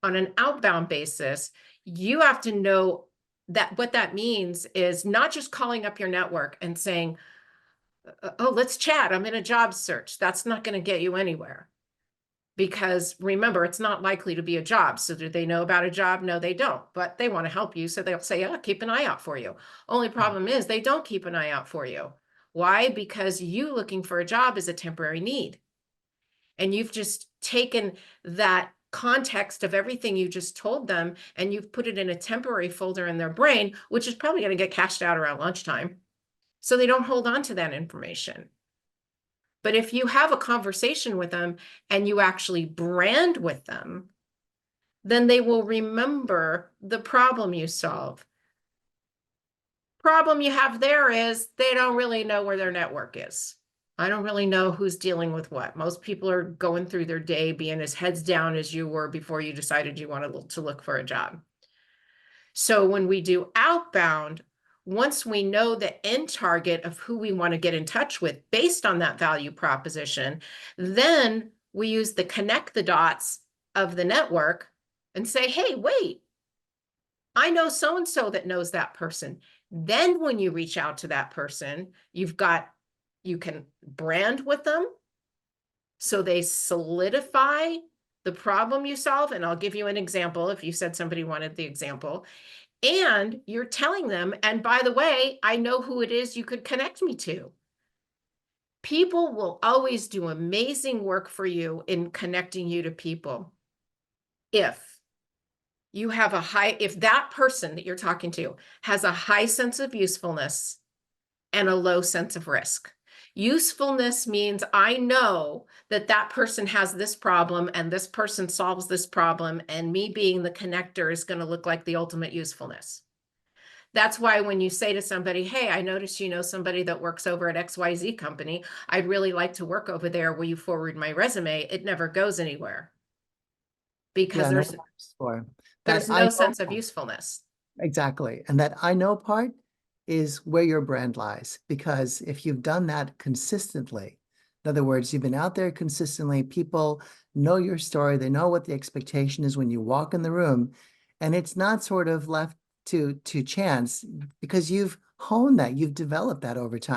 on an outbound basis, you have to know that what that means is not just calling up your network and saying, oh, let's chat. I'm in a job search. That's not going to get you anywhere. Because remember, it's not likely to be a job. So do they know about a job? No, they don't. But they want to help you. So they'll say, oh, keep an eye out for you. Only problem is they don't keep an eye out for you. Why? Because you looking for a job is a temporary need. And you've just taken that context of everything you just told them and you've put it in a temporary folder in their brain, which is probably going to get cashed out around lunchtime. So they don't hold on to that information. But if you have a conversation with them and you actually brand with them, then they will remember the problem you solve. Problem you have there is they don't really know where their network is. I don't really know who's dealing with what. Most people are going through their day being as heads down as you were before you decided you wanted to look for a job. So when we do outbound, once we know the end target of who we want to get in touch with based on that value proposition, then we use the connect the dots of the network and say, hey, wait, I know so-and-so that knows that person. Then when you reach out to that person, you can brand with them. So they solidify the problem you solve. And I'll give you an example if you said somebody wanted the example. And you're telling them, and by the way, I know who it is you could connect me to. People will always do amazing work for you in connecting you to people. If that person that you're talking to has a high sense of usefulness and a low sense of risk. Usefulness means I know that that person has this problem and this person solves this problem, and me being the connector is going to look like the ultimate usefulness. That's why when you say to somebody, hey, I noticed you know somebody that works over at XYZ company. I'd really like to work over there. Will you forward my resume? It never goes anywhere because Yeah, there's no sense of usefulness. exactly. And that I know part is where your brand lies, because if you've done that consistently, in other words, you've been out there consistently, people know your story, they know what the expectation is when you walk in the room, and it's not sort of left to chance because you've honed that, you've developed that over time.